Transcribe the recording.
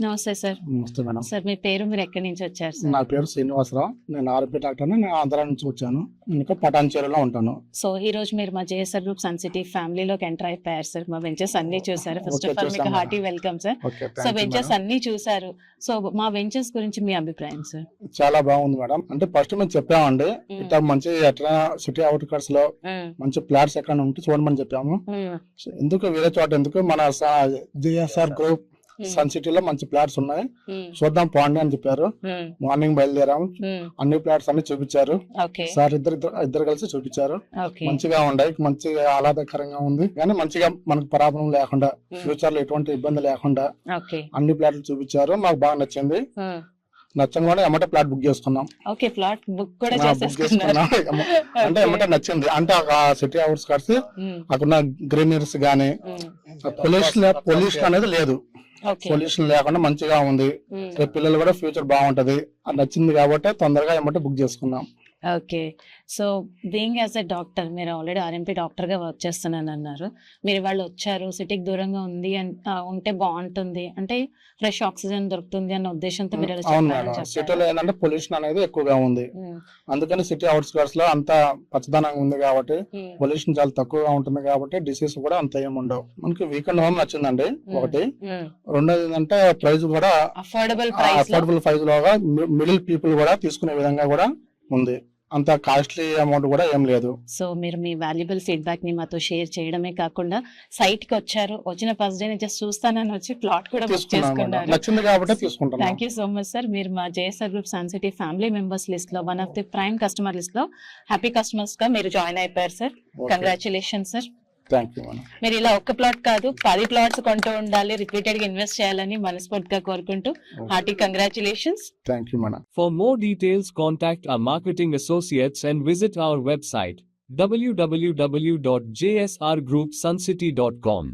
నమస్తే సార్. నమస్తే madam. Sir మీ పేరు, మీరు ఎక్కడి నుంచి వచ్చారు సార్? నా పేరు శ్రీనివాసరావు. నేను ఆర్పి డాక్టర్. నేను ఆంధ్ర నుంచి వచ్చాను. ఇంకా పటాన్చేరులో ఉంటాను. సో ఈ రోజు మీరు మా జేఎస్ఆర్ గ్రూప్ సన్ సిటీ ఫ్యామిలీలోకి ఎంటర్ అయిపోయారు సార్. మా వెంచర్స్ అన్ని చూసారు. ఫస్ట్ ఆఫ్ ఆల్ మీకు hearty welcome sir. So ventures అన్ని చూసారు. సో మా వెంచర్స్ గురించి మీ అభిప్రాయం సార్? చాలా బాగుంది మేడం. అంటే ఫస్ట్ మేము చెప్పామండి, ఇట్లా మంచి ఎట్లా సిటీ అవుట్కట్స్ లో మంచి ప్లాట్స్ ఎక్కడ ఉంటే చూడమని చెప్పాము. ఎందుకు వేరే చోట ఎందుకు, మన జేఎస్ఆర్ గ్రూప్ సన్ సిటీలో మంచి ప్లాట్స్ ఉన్నాయి, చూద్దాం పోండి అని చెప్పారు. మార్నింగ్ బయలుదేరాము. అన్ని ప్లాట్స్ అన్ని చూపించారు సార్. ఇద్దరు కలిసి చూపించారు. మంచిగా ఉన్నాయి, మంచిగా ఆహ్లాదకరంగా ఉంది. కానీ మంచిగా మనకు ప్రాబ్లం లేకుండా, ఫ్యూచర్ లో ఎటువంటి ఇబ్బంది లేకుండా అన్ని ప్లాట్లు చూపించారు. మాకు బాగా నచ్చింది. నచ్చని కూడా ఎమ్మటే ప్లాట్ బుక్ చేసుకున్నాం. అంటే ఎమ్మటే నచ్చింది. అంటే ఆ సిటీ అవుట్స్ కట్స్ అక్కడ గ్రీనరీస్ గానీ, పొల్యూషన్ అనేది లేదు. పొల్యూషన్ లేకుండా మంచిగా ఉంది. రేపు పిల్లలు కూడా ఫ్యూచర్ బాగుంటది. అది నచ్చింది కాబట్టి తొందరగా ఏమంటే బుక్ చేసుకున్నాం. Okay. So being as a doctor, మీరు ఆల్రెడీ ఆర్ఎంపీ డాక్టర్ గా వర్క్ చేస్తున్నాను అన్నారు. మీరు వాళ్ళు వచ్చారు, సిటీకి దూరంగా ఉంది ఉంటే బాగుంటుంది, అంటే ఫ్రెష్ ఆక్సిజన్ దొరుకుతుంది అన్న ఉద్దేశంతో మీరు సిటీలో ఏంటంటే పొల్యూషన్ అనేది ఎక్కువగా ఉంది. అందుకని సిటీ అవుట్స్కర్ట్స్ లో అంత పచ్చదనంగా ఉంది కాబట్టి, పొల్యూషన్ చాలా తక్కువగా ఉంటుంది కాబట్టి డిసీజ్ కూడా అంత ఏమి ఉండవు. మనకి వీకెండ్ హోమ్ నచ్చిందండి ఒకటి. రెండోది ఏంటంటే ప్రైస్ కూడా అఫోర్డబుల్ ప్రైస్ లోగా మిడిల్ పీపుల్ కూడా తీసుకునే విధంగా కూడా ఉంది. అంత కాస్ట్లీ అమౌంట్ కూడా ఏం లేదు. సో మీరు మీ వాల్యుబుల్ ఫీడ్బ్యాక్ ని మాతో షేర్ చేయడమే కాకుండా, సైట్ కి వచ్చారు, వచ్చిన ఫస్ట్ డే జస్ట్ చూస్తానని వచ్చి ప్లాట్ కూడా బుక్ చేసుకున్నారు. నచ్చింది కాబట్టి తీసుకుంటాను. Thank you so much sir. మీరు మా JSR group sun city family members list లో one of the prime customer list లో హ్యాపీ కస్టమర్స్ గా మీరు జాయిన్ అయిపోయారు సార్. Congratulation sir. మీరు ఇలా ఒక్క ప్లాట్ కాదు 10 ప్లాట్స్ కొంటూ ఉండాలి, రిపీటెడ్ గా ఇన్వెస్ట్ చేయాలని మనస్ఫూర్తిగా కోరుకుంటూ hearty congratulations. Thank you madam. For more details, contact our marketing associates and visit our website www.jsrgroupsuncity.com.